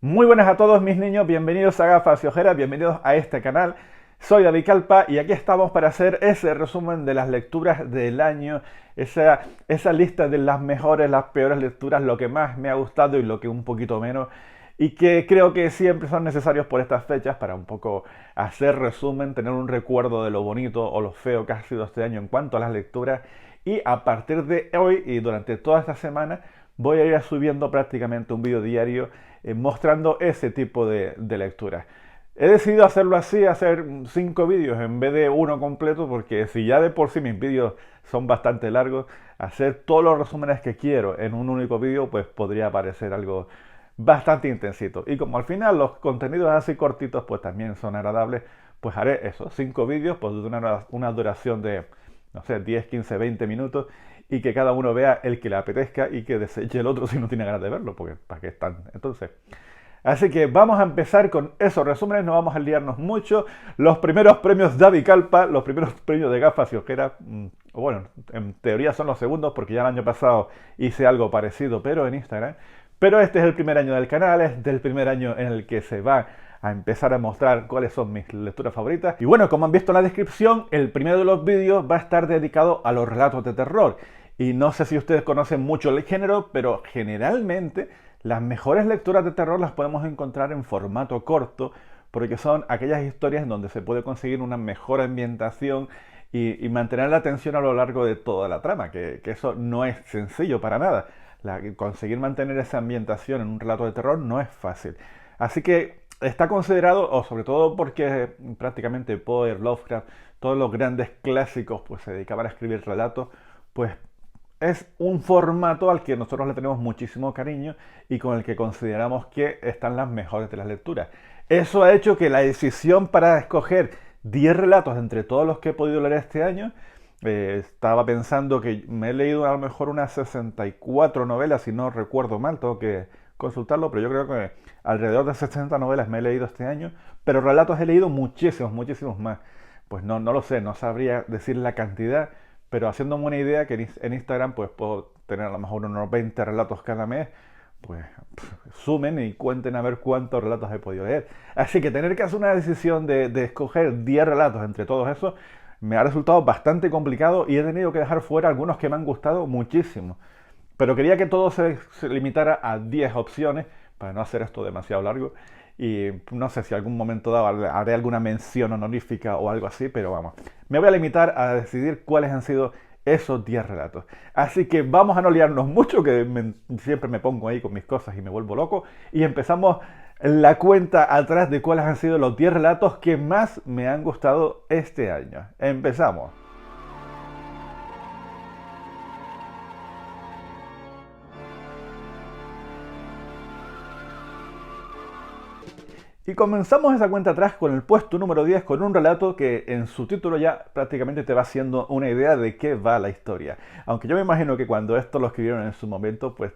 Muy buenas a todos mis niños, bienvenidos a Gafas y Ojeras, bienvenidos a este canal. Soy David Calpa y aquí estamos para hacer ese resumen de las lecturas del año, esa lista de las mejores, las peores lecturas, lo que más me ha gustado y lo que un poquito menos, y que creo que siempre son necesarios por estas fechas para un poco hacer resumen, tener un recuerdo de lo bonito o lo feo que ha sido este año en cuanto a las lecturas. Y a partir de hoy y durante toda esta semana voy a ir subiendo prácticamente un vídeo diario mostrando ese tipo de lecturas. He decidido hacerlo así, hacer 5 vídeos en vez de uno completo, porque si ya de por sí mis vídeos son bastante largos, hacer todos los resúmenes que quiero en un único vídeo, pues podría parecer algo bastante intensito. Y como al final los contenidos así cortitos, pues también son agradables, pues haré eso, 5 vídeos, pues de una duración de, no sé, 10, 15, 20 minutos, y que cada uno vea el que le apetezca y que deseche el otro si no tiene ganas de verlo, porque ¿para qué están? Entonces, así que vamos a empezar con esos resúmenes, no vamos a liarnos mucho. Los primeros premios David Calpa, los primeros premios de Gafas y Ojeras, bueno, en teoría son los segundos porque ya el año pasado hice algo parecido, pero en Instagram. Pero este es el primer año del canal, es del primer año en el que se va a empezar a mostrar cuáles son mis lecturas favoritas. Y bueno, como han visto en la descripción, el primero de los vídeos va a estar dedicado a los relatos de terror. Y no sé si ustedes conocen mucho el género, pero generalmente las mejores lecturas de terror las podemos encontrar en formato corto, porque son aquellas historias en donde se puede conseguir una mejor ambientación y mantener la atención a lo largo de toda la trama, que eso no es sencillo para nada. Conseguir mantener esa ambientación en un relato de terror no es fácil. Así que está considerado, o sobre todo porque prácticamente Poe, Lovecraft, todos los grandes clásicos pues se dedicaban a escribir relatos, pues es un formato al que nosotros le tenemos muchísimo cariño y con el que consideramos que están las mejores de las lecturas. Eso ha hecho que la decisión para escoger 10 relatos entre todos los que he podido leer este año, estaba pensando que me he leído a lo mejor unas 64 novelas, si no recuerdo mal, tengo que consultarlo, pero yo creo que alrededor de 60 novelas me he leído este año, pero relatos he leído muchísimos, muchísimos más. Pues no lo sé, no sabría decir la cantidad, pero haciéndome una idea que en Instagram pues puedo tener a lo mejor unos 20 relatos cada mes, pues sumen y cuenten a ver cuántos relatos he podido leer. Así que tener que hacer una decisión de escoger 10 relatos entre todos esos me ha resultado bastante complicado y he tenido que dejar fuera algunos que me han gustado muchísimo. Pero quería que todo se limitara a 10 opciones para no hacer esto demasiado largo. Y no sé si algún momento dado haré alguna mención honorífica o algo así, pero vamos. Me voy a limitar a decidir cuáles han sido esos 10 relatos. Así que vamos a no liarnos mucho, que siempre me pongo ahí con mis cosas y me vuelvo loco. Y empezamos la cuenta atrás de cuáles han sido los 10 relatos que más me han gustado este año. Empezamos. Y comenzamos esa cuenta atrás con el puesto número 10 con un relato que en su título ya prácticamente te va haciendo una idea de qué va la historia. Aunque yo me imagino que cuando esto lo escribieron en su momento, pues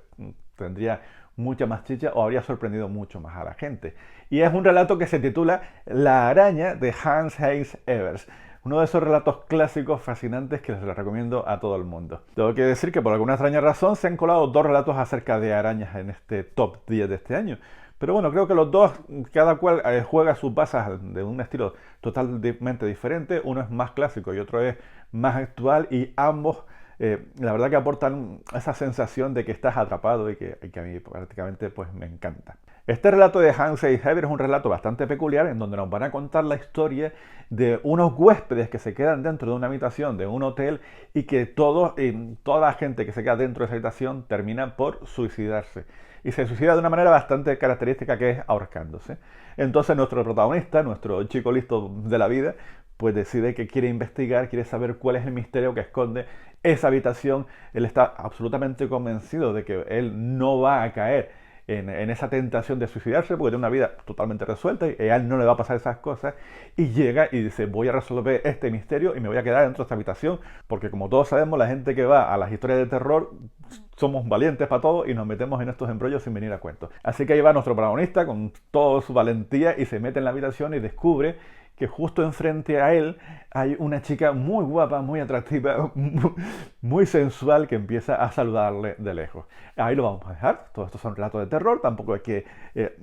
tendría mucha más chicha o habría sorprendido mucho más a la gente. Y es un relato que se titula La araña de Hans Heinz Evers. Uno de esos relatos clásicos fascinantes que les recomiendo a todo el mundo. Tengo que decir que por alguna extraña razón se han colado dos relatos acerca de arañas en este top 10 de este año. Pero bueno, creo que los dos, cada cual juega sus bazas de un estilo totalmente diferente. Uno es más clásico y otro es más actual y ambos, la verdad que aportan esa sensación de que estás atrapado y que a mí prácticamente pues me encanta. Este relato de Hans Heiber es un relato bastante peculiar en donde nos van a contar la historia de unos huéspedes que se quedan dentro de una habitación de un hotel y que toda la gente que se queda dentro de esa habitación termina por suicidarse. Y se suicida de una manera bastante característica, que es ahorcándose. Entonces nuestro protagonista, nuestro chico listo de la vida, pues decide que quiere investigar, quiere saber cuál es el misterio que esconde esa habitación. Él está absolutamente convencido de que él no va a caer en esa tentación de suicidarse porque tiene una vida totalmente resuelta y a él no le va a pasar esas cosas, y llega y dice: voy a resolver este misterio y me voy a quedar dentro de esta habitación, porque como todos sabemos, la gente que va a las historias de terror somos valientes para todo y nos metemos en estos embrollos sin venir a cuento. Así que ahí va nuestro protagonista con toda su valentía y se mete en la habitación y descubre que justo enfrente a él hay una chica muy guapa, muy atractiva, muy sensual que empieza a saludarle de lejos. Ahí lo vamos a dejar. Todos estos son relatos de terror, tampoco hay que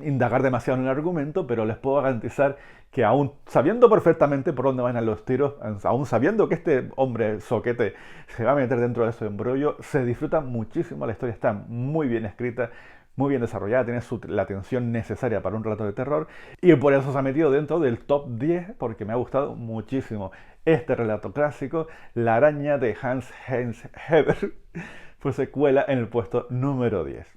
indagar demasiado en el argumento, pero les puedo garantizar que aún sabiendo perfectamente por dónde van a los tiros, aún sabiendo que este hombre soquete se va a meter dentro de ese embrollo, se disfruta muchísimo. La historia está muy bien escrita, muy bien desarrollada, tiene la tensión necesaria para un relato de terror y por eso se ha metido dentro del top 10 porque me ha gustado muchísimo este relato clásico. La araña de Hans Heinz Heber pues se cuela en el puesto número 10.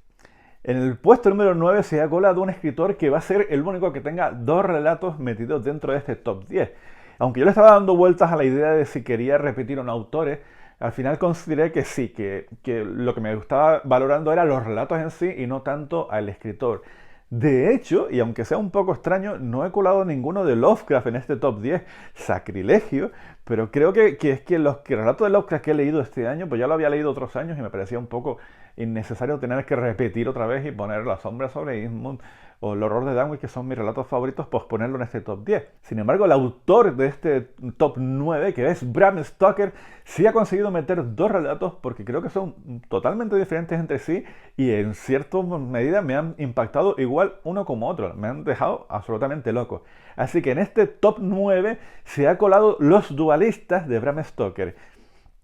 En el puesto número 9 se ha colado un escritor que va a ser el único que tenga 2 relatos metidos dentro de este top 10. Aunque yo le estaba dando vueltas a la idea de si quería repetir o no autores, al final consideré que sí, que lo que me estaba valorando era los relatos en sí y no tanto al escritor. De hecho, y aunque sea un poco extraño, no he colado ninguno de Lovecraft en este top 10, sacrilegio, pero creo que es que los relatos de Lovecraft que he leído este año, pues ya lo había leído otros años y me parecía un poco innecesario tener que repetir otra vez y poner La sombra sobre Innsmouth o El horror de Dunwich, que son mis relatos favoritos, pues ponerlo en este top 10. Sin embargo, el autor de este top 9, que es Bram Stoker, sí ha conseguido meter 2 relatos porque creo que son totalmente diferentes entre sí y en cierta medida me han impactado igual uno como otro. Me han dejado absolutamente loco. Así que en este top 9 se ha colado Los dualistas de Bram Stoker.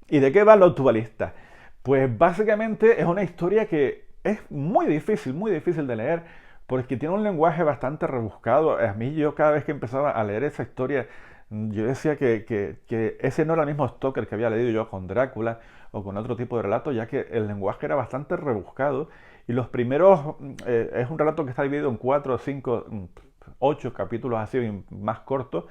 ¿Y de qué van Los dualistas? Pues básicamente es una historia que es muy difícil de leer porque tiene un lenguaje bastante rebuscado. A mí yo cada vez que empezaba a leer esa historia, yo decía que ese no era el mismo Stoker que había leído yo con Drácula o con otro tipo de relato, ya que el lenguaje era bastante rebuscado y los primeros, es un relato que está dividido en 4, 5, 8 capítulos así más cortos.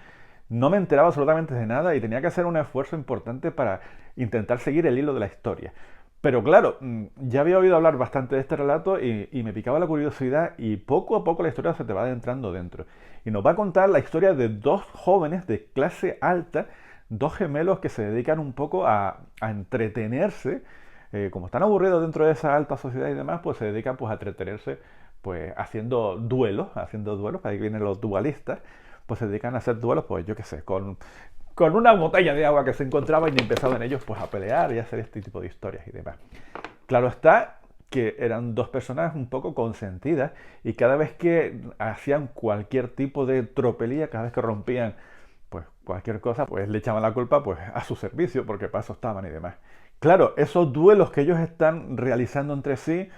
No me enteraba absolutamente de nada y tenía que hacer un esfuerzo importante para intentar seguir el hilo de la historia. Pero claro, ya había oído hablar bastante de este relato y me picaba la curiosidad y poco a poco la historia se te va adentrando dentro. Y nos va a contar la historia de 2 jóvenes de clase alta, 2 gemelos que se dedican un poco a entretenerse. Como están aburridos dentro de esa alta sociedad y demás, pues se dedican pues a entretenerse pues haciendo duelos, ahí vienen los dualistas, pues se dedican a hacer duelos, pues yo qué sé, con una botella de agua que se encontraba y empezaban ellos pues a pelear y a hacer este tipo de historias y demás. Claro está que eran 2 personas un poco consentidas y cada vez que hacían cualquier tipo de tropelía, cada vez que rompían pues cualquier cosa, pues le echaban la culpa pues a su servicio porque para eso estaban y demás. Claro, esos duelos que ellos están realizando entre sí,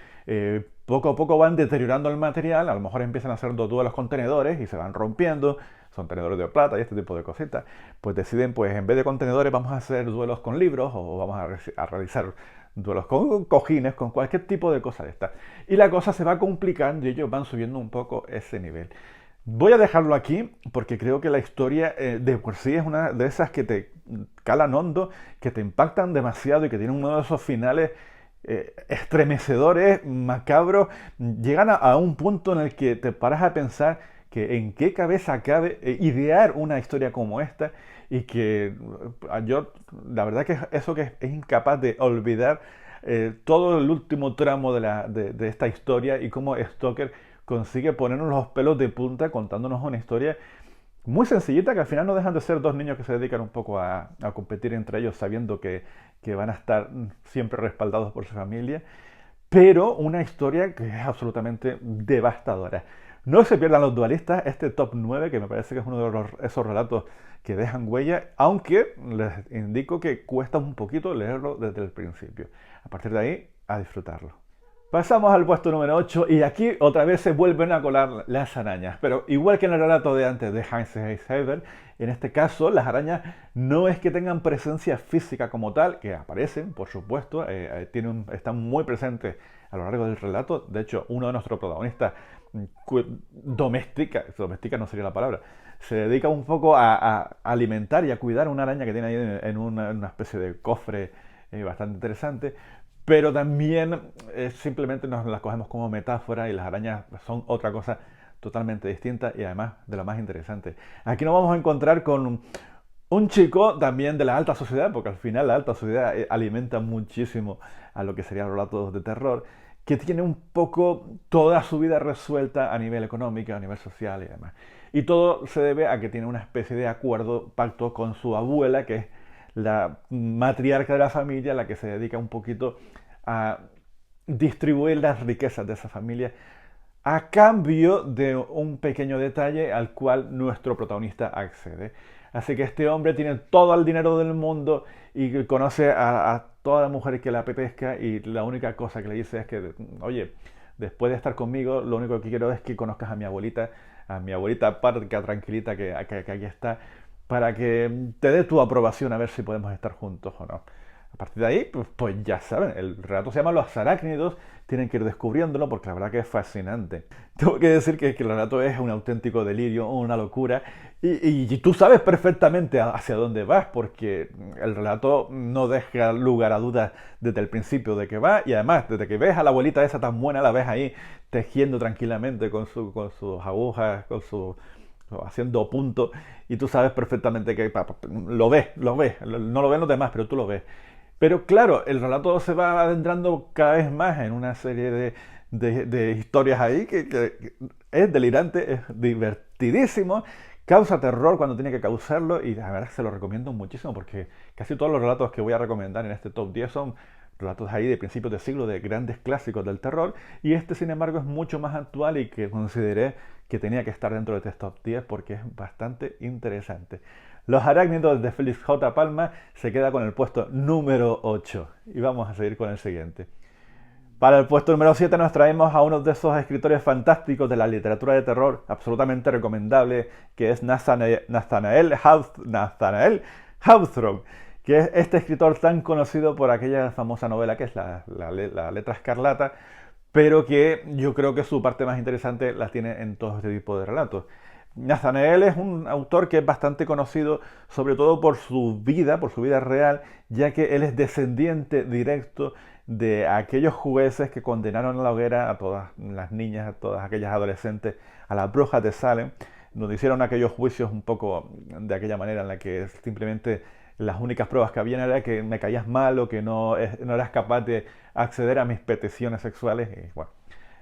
poco a poco van deteriorando el material, a lo mejor empiezan a hacer 2 duelos con tenedores y se van rompiendo, son tenedores de plata y este tipo de cositas, pues deciden, pues en vez de contenedores vamos a hacer duelos con libros o vamos a realizar duelos con cojines, con cualquier tipo de cosa de esta. Y la cosa se va complicando y ellos van subiendo un poco ese nivel. Voy a dejarlo aquí porque creo que la historia de por sí es una de esas que te calan hondo, que te impactan demasiado y que tienen uno de esos finales estremecedores, macabros. Llegan a un punto en el que te paras a pensar que en qué cabeza cabe idear una historia como esta y que yo la verdad que eso que es incapaz de olvidar todo el último tramo de esta historia y cómo Stoker consigue ponernos los pelos de punta contándonos una historia muy sencillita que al final no dejan de ser 2 niños que se dedican un poco a competir entre ellos sabiendo que van a estar siempre respaldados por su familia, pero una historia que es absolutamente devastadora. No se pierdan Los dualistas, este top 9 que me parece que es uno de esos relatos que dejan huella, aunque les indico que cuesta un poquito leerlo desde el principio. A partir de ahí, a disfrutarlo. Pasamos al puesto número 8 y aquí otra vez se vuelven a colar las arañas, pero igual que en el relato de antes de Heinz Heber, en este caso las arañas no es que tengan presencia física como tal, que aparecen, por supuesto, están muy presentes a lo largo del relato. De hecho, uno de nuestros protagonistas doméstica no sería la palabra, se dedica un poco a alimentar y a cuidar una araña que tiene ahí en una especie de cofre bastante interesante. Pero también simplemente nos las cogemos como metáfora y las arañas son otra cosa totalmente distinta y además de lo más interesante. Aquí nos vamos a encontrar con un chico también de la alta sociedad, porque al final la alta sociedad alimenta muchísimo a lo que serían los relatos de terror, que tiene un poco toda su vida resuelta a nivel económico, a nivel social y demás. Y todo se debe a que tiene una especie de acuerdo, pacto con su abuela, que es la matriarca de la familia, la que se dedica un poquito a distribuir las riquezas de esa familia a cambio de un pequeño detalle al cual nuestro protagonista accede. Así que este hombre tiene todo el dinero del mundo y conoce a toda la mujer que le apetezca, y la única cosa que le dice es que, oye, después de estar conmigo, lo único que quiero es que conozcas a mi abuelita parca, tranquilita, que aquí está, para que te dé tu aprobación a ver si podemos estar juntos o no. A partir de ahí, pues ya saben, el relato se llama Los Arácnidos, tienen que ir descubriéndolo porque la verdad que es fascinante. Tengo que decir que el relato es un auténtico delirio, una locura, y tú sabes perfectamente hacia dónde vas, porque el relato no deja lugar a dudas desde el principio de que va, y además, desde que ves a la abuelita esa tan buena, la ves ahí tejiendo tranquilamente con sus agujas, haciendo punto, y tú sabes perfectamente que lo ves, no lo ven los demás, pero tú lo ves. Pero claro, el relato se va adentrando cada vez más en una serie de historias ahí que es delirante, es divertidísimo, causa terror cuando tiene que causarlo, y la verdad se lo recomiendo muchísimo porque casi todos los relatos que voy a recomendar en este top 10 son relatos ahí de principios de siglo, de grandes clásicos del terror, y este sin embargo es mucho más actual y que consideré que tenía que estar dentro de este top 10 porque es bastante interesante. Los Arácnidos de Félix J. Palma se queda con el puesto número 8. Y vamos a seguir con el siguiente. Para el puesto número 7 nos traemos a uno de esos escritores fantásticos de la literatura de terror, absolutamente recomendable, que es Nathaniel Hawthorne, que es este escritor tan conocido por aquella famosa novela que es la Letra Escarlata, pero que yo creo que su parte más interesante la tiene en todo este tipo de relatos. Nathaniel es un autor que es bastante conocido sobre todo por su vida real, ya que él es descendiente directo de aquellos jueces que condenaron a la hoguera a todas las niñas, a todas aquellas adolescentes, a las brujas de Salem, donde hicieron aquellos juicios un poco de aquella manera en la que simplemente las únicas pruebas que habían era que me caías mal o que no eras capaz de acceder a mis peticiones sexuales. Y bueno,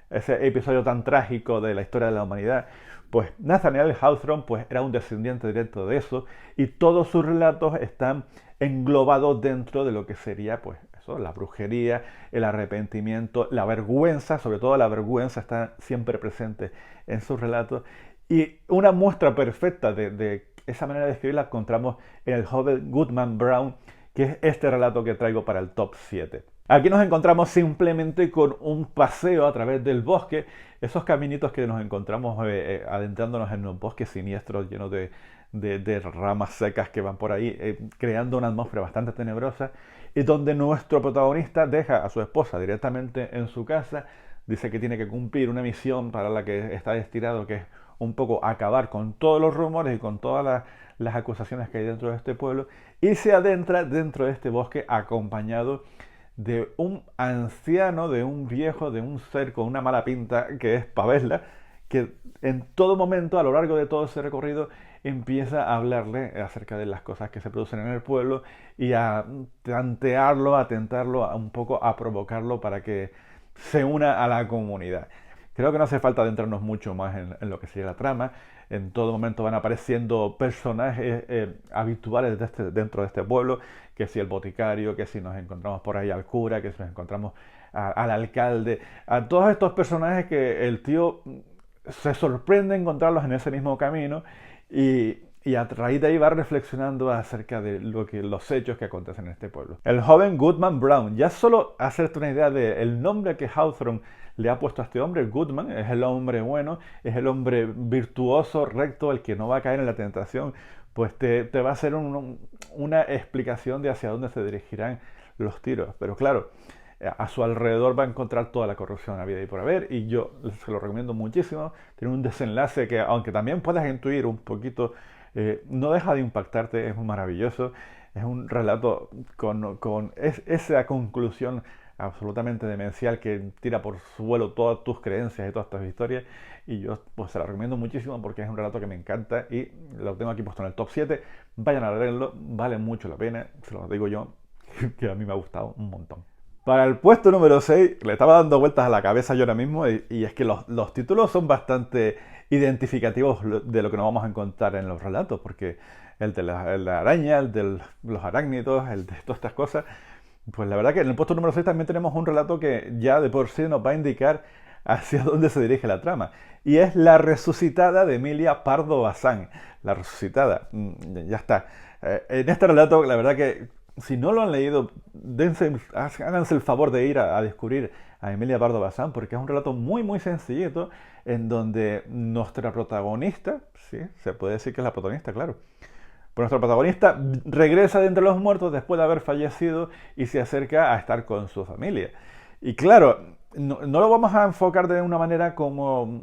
ese episodio tan trágico de la historia de la humanidad, pues Nathaniel Hawthorne pues, era un descendiente directo de eso, y todos sus relatos están englobados dentro de lo que sería pues eso, la brujería, el arrepentimiento, la vergüenza, sobre todo la vergüenza está siempre presente en sus relatos, y una muestra perfecta de esa manera de escribir la encontramos en el joven Goodman Brown, que es este relato que traigo para el top 7. Aquí nos encontramos simplemente con un paseo a través del bosque, esos caminitos que nos encontramos adentrándonos en los bosques siniestros llenos de ramas secas que van por ahí, creando una atmósfera bastante tenebrosa, y donde nuestro protagonista deja a su esposa directamente en su casa, dice que tiene que cumplir una misión para la que está destinado, que es un poco acabar con todos los rumores y con todas las acusaciones que hay dentro de este pueblo, y se adentra dentro de este bosque acompañado de un anciano, de un viejo, de un ser con una mala pinta que es Pavesla, que en todo momento, a lo largo de todo ese recorrido, empieza a hablarle acerca de las cosas que se producen en el pueblo y a tantearlo, a tentarlo, un poco a provocarlo para que se una a la comunidad. Creo que no hace falta adentrarnos mucho más en lo que sería la trama. En todo momento van apareciendo personajes habituales dentro de este pueblo, que si el boticario, que si nos encontramos por ahí al cura, que si nos encontramos al alcalde, a todos estos personajes que el tío se sorprende encontrarlos en ese mismo camino, y a raíz de ahí va reflexionando acerca de los hechos que acontecen en este pueblo. El joven Goodman Brown, ya solo hacerte una idea del nombre que Hawthorne le ha puesto a este hombre. Goodman es el hombre bueno, es el hombre virtuoso, recto, el que no va a caer en la tentación, pues te va a hacer una explicación de hacia dónde se dirigirán los tiros. Pero claro, a su alrededor va a encontrar toda la corrupción habida y por haber, y yo se lo recomiendo muchísimo. Tiene un desenlace que, aunque también puedas intuir un poquito, no deja de impactarte, es muy maravilloso. Es un relato con esa conclusión absolutamente demencial que tira por su vuelo todas tus creencias y todas tus historias, y yo pues se la recomiendo muchísimo porque es un relato que me encanta y lo tengo aquí puesto en el top 7. Vayan a leerlo, vale mucho la pena, se lo digo yo, que a mí me ha gustado un montón. Para el puesto número 6 le estaba dando vueltas a la cabeza yo ahora mismo y es que los títulos son bastante identificativos de lo que nos vamos a encontrar en los relatos, porque el de la araña, el de los arácnidos, el de todas estas cosas, pues la verdad que en el puesto número 6 también tenemos un relato que ya de por sí nos va a indicar hacia dónde se dirige la trama. Y es La resucitada de Emilia Pardo Bazán. La resucitada, ya está. En este relato, la verdad que si no lo han leído, háganse el favor de ir a descubrir a Emilia Pardo Bazán, porque es un relato muy, muy sencillito, en donde nuestra protagonista, sí, se puede decir que es la protagonista, claro, pues nuestro protagonista regresa de entre los muertos después de haber fallecido y se acerca a estar con su familia. Y claro, no lo vamos a enfocar de una manera como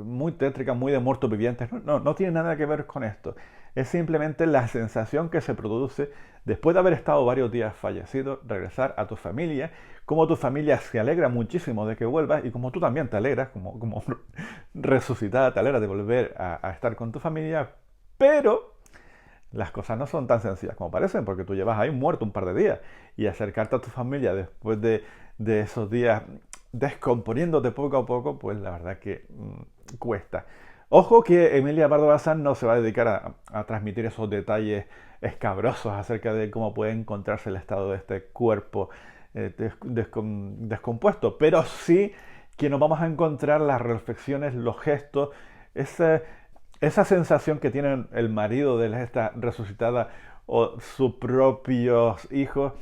muy tétrica, muy de muertos vivientes. No tiene nada que ver con esto. Es simplemente la sensación que se produce después de haber estado varios días fallecido, regresar a tu familia, como tu familia se alegra muchísimo de que vuelvas y como tú también te alegras, como resucitada, te alegras de volver a estar con tu familia, pero las cosas no son tan sencillas como parecen, porque tú llevas ahí muerto un par de días y acercarte a tu familia después de esos días descomponiéndote poco a poco, pues la verdad que cuesta. Ojo que Emilia Pardo Bazán no se va a dedicar a transmitir esos detalles escabrosos acerca de cómo puede encontrarse el estado de este cuerpo descompuesto, pero sí que nos vamos a encontrar las reflexiones, los gestos, esa, esa sensación que tiene el marido de esta resucitada o sus propios hijos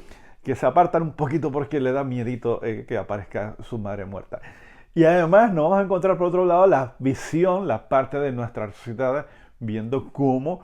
que se apartan un poquito porque le da miedito que aparezca su madre muerta. Y además nos vamos a encontrar por otro lado la visión, la parte de nuestra resucitada, viendo cómo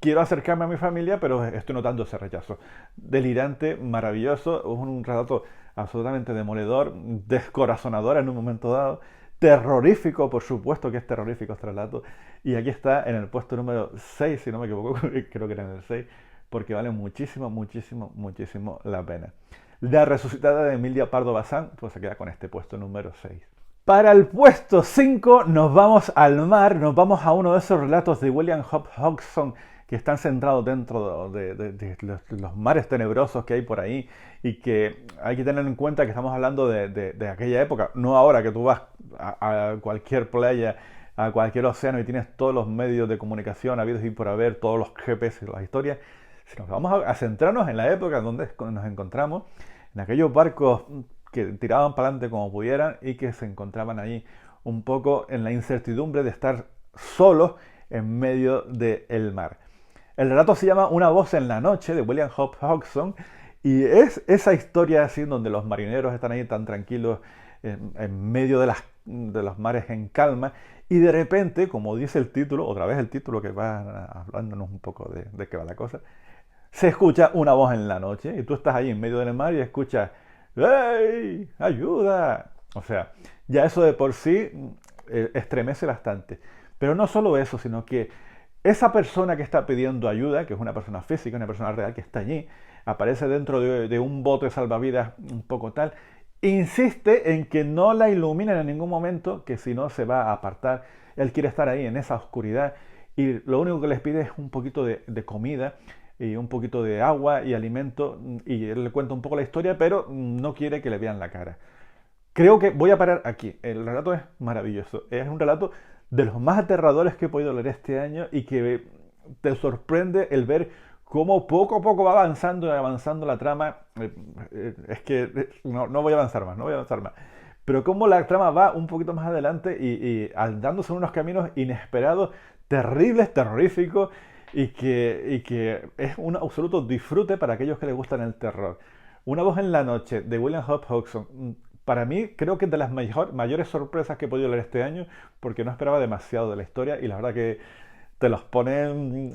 quiero acercarme a mi familia, pero estoy notando ese rechazo. Delirante, maravilloso, un relato absolutamente demoledor, descorazonador en un momento dado, terrorífico, por supuesto que es terrorífico este relato. Y aquí está en el puesto número 6, si no me equivoco, creo que era en el 6, porque vale muchísimo, muchísimo, muchísimo la pena. La resucitada de Emilia Pardo Bazán, pues se queda con este puesto número 6. Para el puesto 5 nos vamos al mar, nos vamos a uno de esos relatos de William Hope Hodgson que están centrados dentro de los mares tenebrosos que hay por ahí y que hay que tener en cuenta que estamos hablando de aquella época, no ahora que tú vas a cualquier playa, a cualquier océano y tienes todos los medios de comunicación habidos y por haber, todos los GPS y las historias, si nos vamos a centrarnos en la época donde nos encontramos, en aquellos barcos que tiraban para adelante como pudieran y que se encontraban ahí un poco en la incertidumbre de estar solos en medio del mar. El relato se llama Una voz en la noche, de William Hope Hodgson, y es esa historia así donde los marineros están ahí tan tranquilos en medio de los mares en calma y de repente, como dice el título, otra vez el título que va hablándonos un poco de qué va la cosa, se escucha una voz en la noche y tú estás ahí en medio del mar y escuchas ¡Hey! ¡Ayuda! O sea, ya eso de por sí estremece bastante. Pero no solo eso, sino que esa persona que está pidiendo ayuda, que es una persona física, una persona real que está allí, aparece dentro de un bote salvavidas un poco tal, insiste en que no la iluminen en ningún momento, que si no se va a apartar. Él quiere estar ahí en esa oscuridad y lo único que les pide es un poquito de comida y un poquito de agua y alimento y él le cuenta un poco la historia, pero no quiere que le vean la cara. Creo que voy a parar aquí. El relato es maravilloso. Es un relato de los más aterradores que he podido leer este año y que te sorprende el ver cómo poco a poco va avanzando y avanzando la trama. Es que no voy a avanzar más, no voy a avanzar más. Pero cómo la trama va un poquito más adelante y andándose en unos caminos inesperados, terribles, terroríficos y que es un absoluto disfrute para aquellos que les gustan el terror. Una voz en la noche de William Hope Hodgson. Para mí creo que es de las mayores sorpresas que he podido leer este año porque no esperaba demasiado de la historia y la verdad que te los ponen,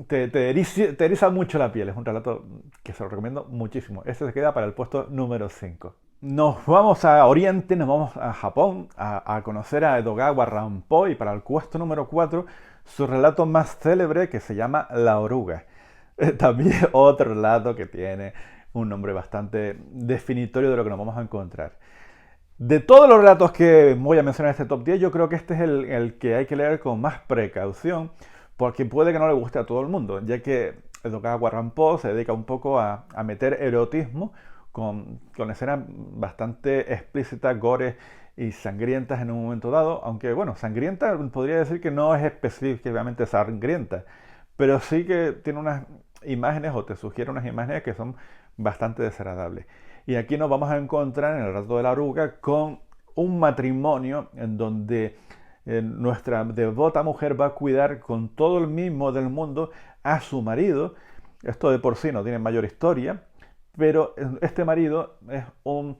te eriza mucho la piel. Es un relato que se lo recomiendo muchísimo. Este se queda para el puesto número 5. Nos vamos a Oriente, nos vamos a Japón a conocer a Edogawa Rampo y para el puesto número 4 su relato más célebre que se llama La Oruga. También otro relato que tiene un nombre bastante definitorio de lo que nos vamos a encontrar. De todos los relatos que voy a mencionar en este top 10, yo creo que este es el que hay que leer con más precaución, porque puede que no le guste a todo el mundo, ya que Edogawa Rampo se dedica un poco a meter erotismo con escenas bastante explícitas, gore y sangrientas en un momento dado, aunque bueno, sangrienta podría decir que no es específicamente sangrienta, pero sí que tiene unas imágenes o te sugiere unas imágenes que son bastante desagradables. Y aquí nos vamos a encontrar en el relato de la oruga con un matrimonio en donde nuestra devota mujer va a cuidar con todo el mimo del mundo a su marido. Esto de por sí no tiene mayor historia, pero este marido es un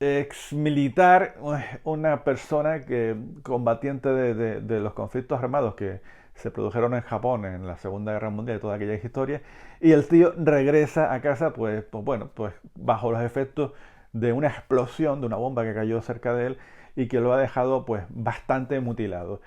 ex militar, una persona que combatiente de los conflictos armados que se produjeron en Japón en la Segunda Guerra Mundial y toda aquella historia, y el tío regresa a casa pues bajo los efectos de una explosión, de una bomba que cayó cerca de él y que lo ha dejado pues bastante mutilado.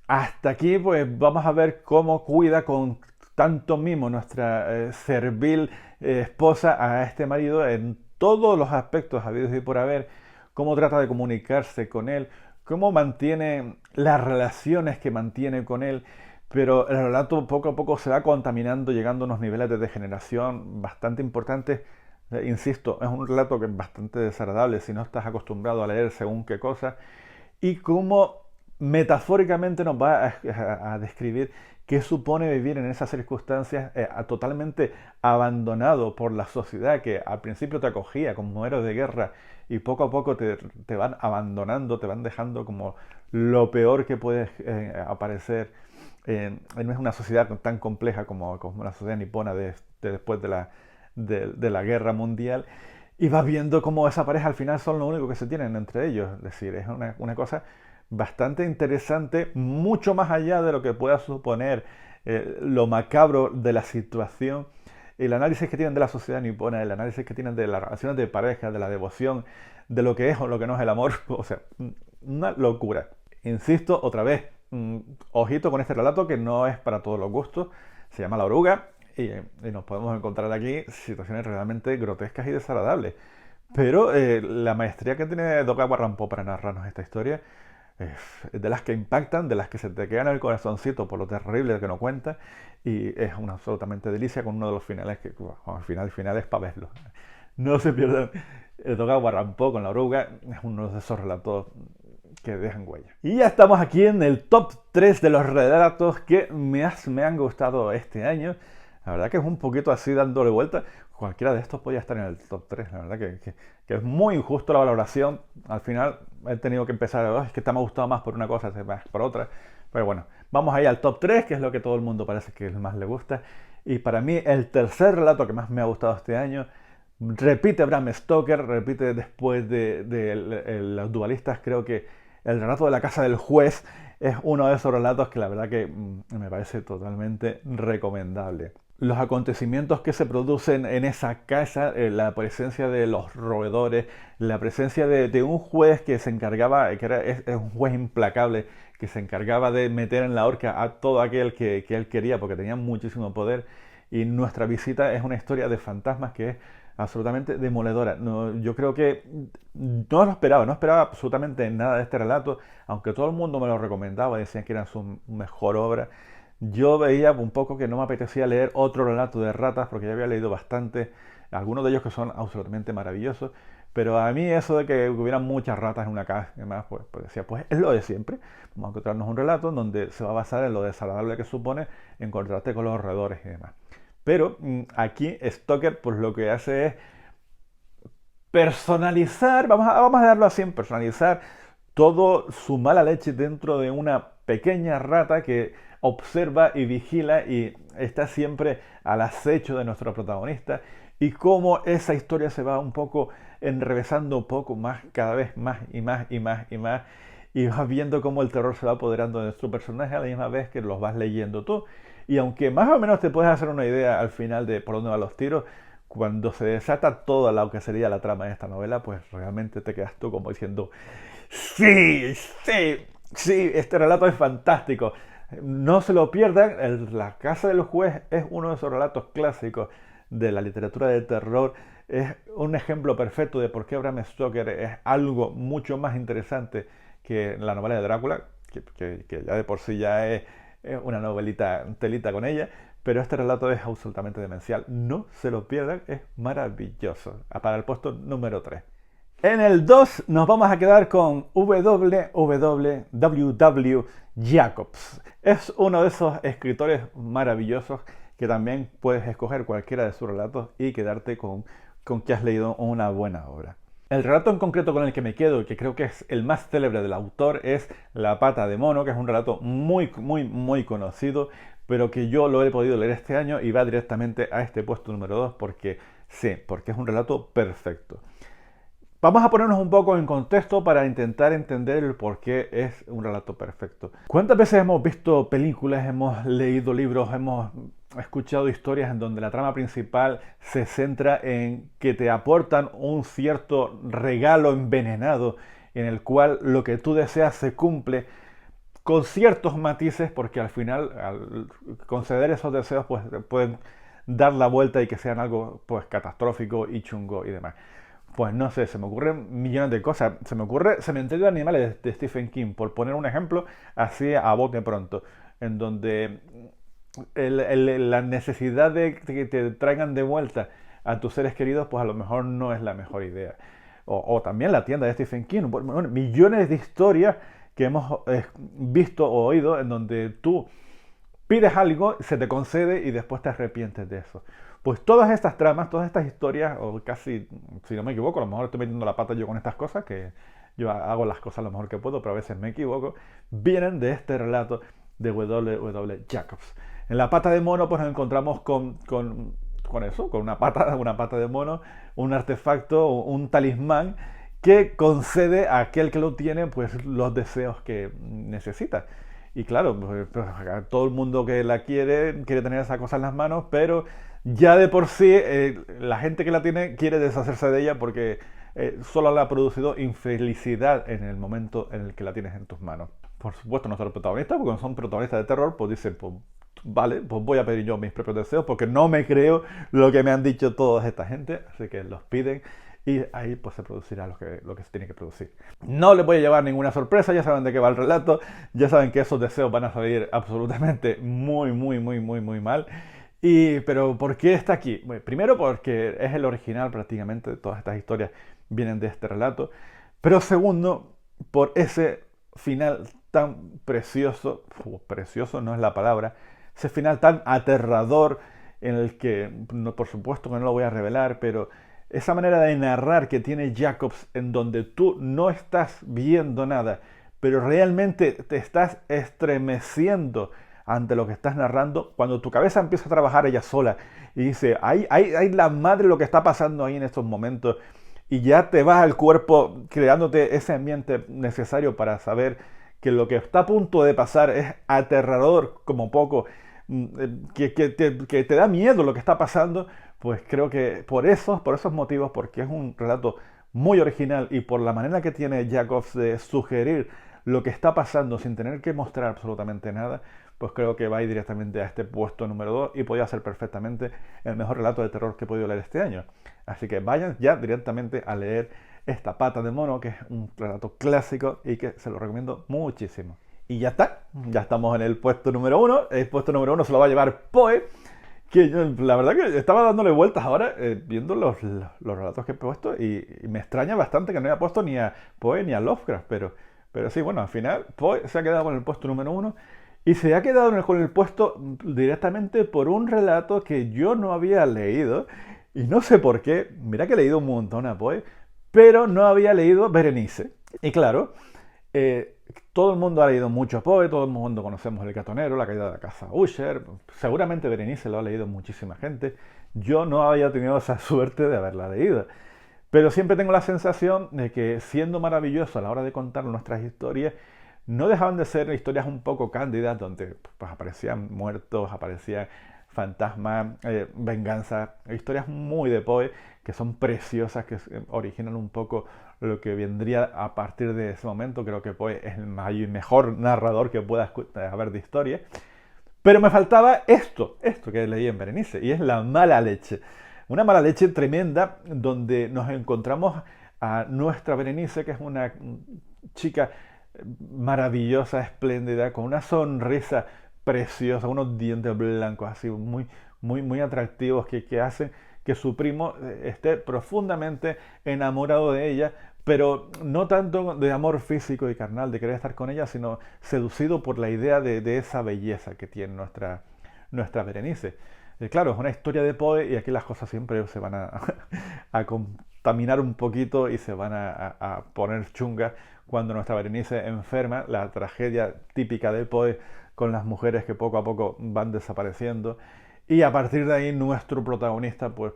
Hasta aquí pues vamos a ver cómo cuida con tanto mimo nuestra servil esposa a este marido en todos los aspectos habidos y por haber, cómo trata de comunicarse con él, cómo mantiene las relaciones que mantiene con él, pero el relato poco a poco se va contaminando, llegando a unos niveles de degeneración bastante importantes. Insisto, es un relato que es bastante desagradable si no estás acostumbrado a leer según qué cosa, y cómo metafóricamente nos va a describir qué supone vivir en esas circunstancias totalmente abandonado por la sociedad que al principio te acogía como héroe de guerra y poco a poco te van abandonando, te van dejando como lo peor que puede aparecer en una sociedad tan compleja como la sociedad nipona después de la guerra mundial. Y vas viendo cómo esa pareja al final son lo único que se tienen entre ellos. Es decir, es una cosa bastante interesante, mucho más allá de lo que pueda suponer lo macabro de la situación. El análisis que tienen de la sociedad nipona, el análisis que tienen de las relaciones de pareja, de la devoción, de lo que es o lo que no es el amor, o sea, una locura. Insisto, otra vez, ojito con este relato que no es para todos los gustos, se llama La Oruga y nos podemos encontrar aquí situaciones realmente grotescas y desagradables. Pero la maestría que tiene Doga Rampo para narrarnos esta historia es de las que impactan, de las que se te quedan en el corazoncito por lo terrible que nos cuenta, y es una absolutamente delicia con uno de los finales que al final es para verlo. No se pierdan Doga Rampo con La Oruga, es uno de esos relatos que dejan huella. Y ya estamos aquí en el top 3 de los relatos que me han gustado este año. La verdad que es un poquito así dándole vuelta. Cualquiera de estos podría estar en el top 3. La verdad que es muy injusto la valoración. Al final he tenido que empezar a es que te me ha gustado más por una cosa, más por otra. Pero bueno, vamos ahí al top 3, que es lo que todo el mundo parece que más le gusta. Y para mí el tercer relato que más me ha gustado este año repite Bram Stoker, repite después de los dualistas. Creo que el relato de la casa del juez es uno de esos relatos que la verdad que me parece totalmente recomendable. Los acontecimientos que se producen en esa casa, la presencia de los roedores, la presencia de un juez que se encargaba, es un juez implacable, que se encargaba de meter en la horca a todo aquel que él quería porque tenía muchísimo poder. Y nuestra visita es una historia de fantasmas que es absolutamente demoledora. No, yo creo que no lo esperaba, no esperaba absolutamente nada de este relato, aunque todo el mundo me lo recomendaba, decían que era su mejor obra. Yo veía un poco que no me apetecía leer otro relato de ratas porque ya había leído bastante, algunos de ellos que son absolutamente maravillosos, pero a mí eso de que hubieran muchas ratas en una casa y demás, pues decía, pues es lo de siempre. Vamos a encontrarnos un relato en donde se va a basar en lo desagradable que supone encontrarte con los roedores y demás. Pero aquí Stoker pues lo que hace es personalizar, vamos a darlo así, personalizar todo su mala leche dentro de una pequeña rata que observa y vigila y está siempre al acecho de nuestro protagonista, y cómo esa historia se va un poco enrevesando un poco más, cada vez más y más y más y más, y vas viendo cómo el terror se va apoderando de nuestro personaje a la misma vez que los vas leyendo tú. Y aunque más o menos te puedes hacer una idea al final de por dónde van los tiros, cuando se desata toda lo que sería la trama de esta novela, pues realmente te quedas tú como diciendo, sí, sí, sí, este relato es fantástico. No se lo pierdan, La casa del juez es uno de esos relatos clásicos de la literatura de terror. Es un ejemplo perfecto de por qué Bram Stoker es algo mucho más interesante que la novela de Drácula, que ya de por sí ya es una novelita telita con ella, pero este relato es absolutamente demencial. No se lo pierdan, es maravilloso. Para el puesto número 3. En el 2 nos vamos a quedar con W. Jacobs. Es uno de esos escritores maravillosos que también puedes escoger cualquiera de sus relatos y quedarte con que has leído una buena obra. El relato en concreto con el que me quedo y que creo que es el más célebre del autor es La pata de mono, que es un relato muy conocido, pero que yo lo he podido leer este año y va directamente a este puesto número 2 porque es un relato perfecto. Vamos a ponernos un poco en contexto para intentar entender el por qué es un relato perfecto. ¿Cuántas veces hemos visto películas, hemos leído libros, hemos escuchado historias en donde la trama principal se centra en que te aportan un cierto regalo envenenado en el cual lo que tú deseas se cumple con ciertos matices, porque al final, al conceder esos deseos, pues pueden dar la vuelta y que sean algo pues catastrófico y chungo y demás? Pues no sé, se me ocurren millones de cosas. Se me ocurre Cementerio de Animales de Stephen King, por poner un ejemplo así a bote pronto, en donde la necesidad de que te traigan de vuelta a tus seres queridos, pues a lo mejor no es la mejor idea. O también la tienda de Stephen King. Bueno, millones de historias que hemos visto o oído en donde tú pides algo, se te concede y después te arrepientes de eso. Pues todas estas tramas, todas estas historias, o casi, si no me equivoco, a lo mejor estoy metiendo la pata yo con estas cosas, que yo hago las cosas lo mejor que puedo, pero a veces me equivoco, vienen de este relato de W. Jacobs. En La pata de mono pues nos encontramos con eso, con una pata de mono, un artefacto, un talismán que concede a aquel que lo tiene pues los deseos que necesita. Y claro, pues, todo el mundo que la quiere tener esa cosa en las manos, pero ya de por sí la gente que la tiene quiere deshacerse de ella porque solo le ha producido infelicidad en el momento en el que la tienes en tus manos. Por supuesto, nuestros protagonistas, porque no son protagonistas de terror, pues dicen, pues vale, pues voy a pedir yo mis propios deseos porque no me creo lo que me han dicho toda esta gente, así que los piden y ahí pues se producirá lo que se tiene que producir. No les voy a llevar ninguna sorpresa, ya saben de qué va el relato, ya saben que esos deseos van a salir absolutamente muy mal. Pero ¿por qué está aquí? Bueno, primero porque es el original prácticamente, todas estas historias vienen de este relato, pero segundo, por ese final tan precioso, precioso no es la palabra, ese final tan aterrador en el que, no, por supuesto que no lo voy a revelar, pero esa manera de narrar que tiene Jacobs en donde tú no estás viendo nada, pero realmente te estás estremeciendo ante lo que estás narrando, cuando tu cabeza empieza a trabajar ella sola y dice, hay la madre lo que está pasando ahí en estos momentos, y ya te vas al cuerpo creándote ese ambiente necesario para saber que lo que está a punto de pasar es aterrador como poco, que te da miedo lo que está pasando, pues creo que por esos motivos, porque es un relato muy original y por la manera que tiene Jacobs de sugerir lo que está pasando sin tener que mostrar absolutamente nada, pues creo que va a ir directamente a este puesto número 2 y podría ser perfectamente el mejor relato de terror que he podido leer este año. Así que vayan ya directamente a leer esta pata de mono, que es un relato clásico y que se lo recomiendo muchísimo. Y ya está, ya estamos en el puesto número 1. El puesto número 1 se lo va a llevar Poe, que yo, la verdad que estaba dándole vueltas ahora viendo los relatos que he puesto y me extraña bastante que no haya puesto ni a Poe ni a Lovecraft, pero sí, bueno, al final Poe se ha quedado con el puesto número 1 y se ha quedado con el puesto directamente por un relato que yo no había leído y no sé por qué. Mira que he leído un montón a Poe, pero no había leído Berenice. Y claro, todo el mundo ha leído mucho a Poe, todo el mundo conocemos El gatonero, La caída de la casa Usher, seguramente Berenice lo ha leído muchísima gente. Yo no había tenido esa suerte de haberla leído. Pero siempre tengo la sensación de que, siendo maravilloso a la hora de contar nuestras historias, no dejaban de ser historias un poco cándidas, donde pues, aparecían muertos, aparecían fantasmas, venganza, historias muy de Poe, que son preciosas, que originan un poco lo que vendría a partir de ese momento. Creo que Poe es el mejor narrador que pueda haber de historia. Pero me faltaba esto que leí en Berenice, y es la mala leche. Una mala leche tremenda, donde nos encontramos a nuestra Berenice, que es una chica maravillosa, espléndida, con una sonrisa preciosa, unos dientes blancos así muy atractivos que hacen que su primo esté profundamente enamorado de ella, pero no tanto de amor físico y carnal, de querer estar con ella, sino seducido por la idea de esa belleza que tiene nuestra Berenice. Claro, es una historia de Poe y aquí las cosas siempre se van a contaminar un poquito y se van a poner chungas cuando nuestra Berenice enferma, la tragedia típica de Poe con las mujeres que poco a poco van desapareciendo. Y a partir de ahí nuestro protagonista, bueno,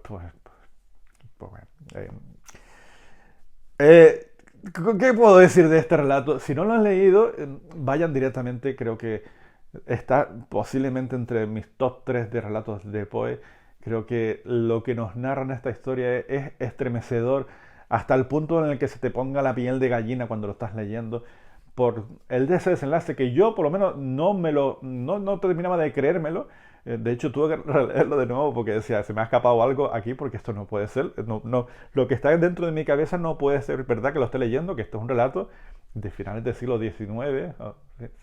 ¿qué puedo decir de este relato? Si no lo han leído, vayan directamente, creo que está posiblemente entre mis top 3 de relatos de Poe. Creo que lo que nos narra en esta historia es estremecedor hasta el punto en el que se te ponga la piel de gallina cuando lo estás leyendo por ese desenlace que yo por lo menos no terminaba de creérmelo. De hecho tuve que leerlo de nuevo porque decía, se me ha escapado algo aquí porque esto no puede ser. Lo que está dentro de mi cabeza no puede ser verdad que lo esté leyendo, que esto es un relato de finales del siglo XIX. Oh,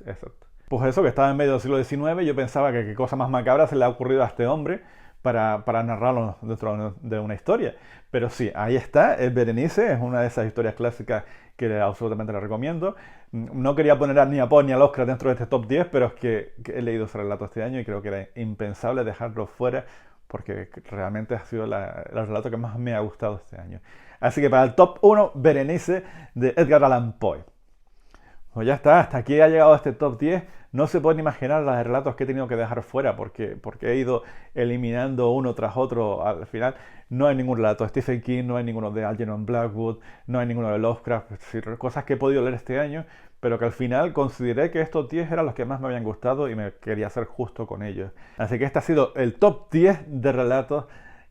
exacto. Pues eso, que estaba en medio del siglo XIX, yo pensaba que qué cosa más macabra se le ha ocurrido a este hombre para narrarlo dentro de una historia. Pero sí, ahí está, es Berenice, es una de esas historias clásicas que absolutamente le recomiendo. No quería poner ni a Poe ni al Oscar dentro de este top 10, pero es que he leído ese relato este año y creo que era impensable dejarlo fuera porque realmente ha sido el relato que más me ha gustado este año. Así que para el top 1, Berenice de Edgar Allan Poe. Pues ya está, hasta aquí ha llegado este top 10. No se pueden imaginar los relatos que he tenido que dejar fuera porque he ido eliminando uno tras otro. Al final no hay ningún relato de Stephen King, no hay ninguno de Algernon Blackwood, no hay ninguno de Lovecraft, es decir, cosas que he podido leer este año, pero que al final consideré que estos 10 eran los que más me habían gustado y me quería ser justo con ellos. Así que este ha sido el top 10 de relatos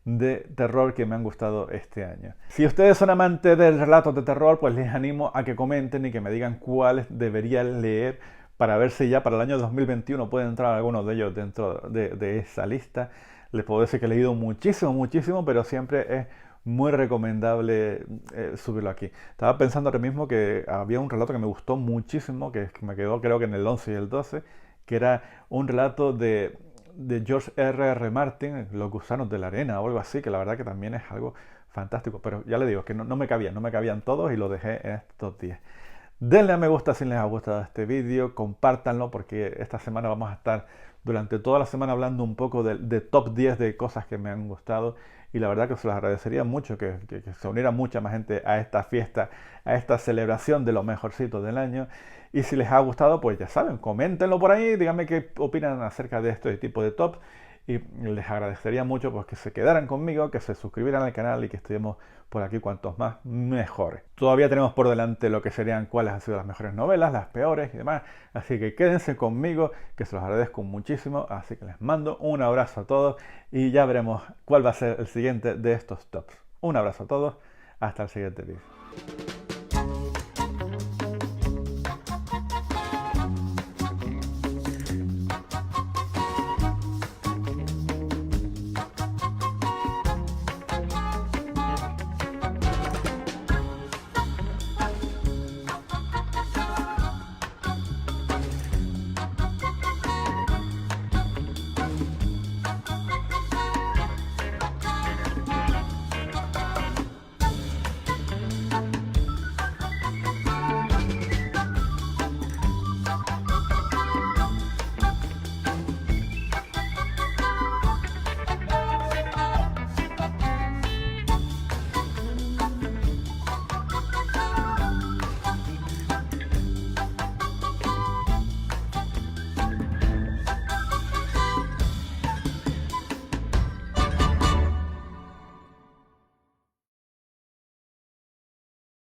de terror que me han gustado este año. Si ustedes son amantes de relatos de terror, pues les animo a que comenten y que me digan cuáles debería leer para ver si ya para el año 2021 puede entrar algunos de ellos dentro de esa lista. Les puedo decir que he leído muchísimo, pero siempre es muy recomendable subirlo aquí. Estaba pensando ahora mismo que había un relato que me gustó muchísimo, que me quedó creo que en el 11 y el 12, que era un relato de George R.R. Martin, Los gusanos de la arena o algo así, que la verdad que también es algo fantástico. Pero ya le digo, que no me cabían todos y lo dejé en estos 10. Denle a me gusta si les ha gustado este vídeo, compártanlo porque esta semana vamos a estar durante toda la semana hablando un poco de top 10 de cosas que me han gustado y la verdad que se los agradecería mucho que se uniera mucha más gente a esta fiesta, a esta celebración de los mejorcitos del año. Y si les ha gustado, pues ya saben, coméntenlo por ahí, díganme qué opinan acerca de este tipo de top. Y les agradecería mucho pues, que se quedaran conmigo, que se suscribieran al canal y que estemos por aquí cuantos más mejores. Todavía tenemos por delante lo que serían cuáles han sido las mejores novelas, las peores y demás. Así que quédense conmigo, que se los agradezco muchísimo. Así que les mando un abrazo a todos y ya veremos cuál va a ser el siguiente de estos tops. Un abrazo a todos, hasta el siguiente vídeo.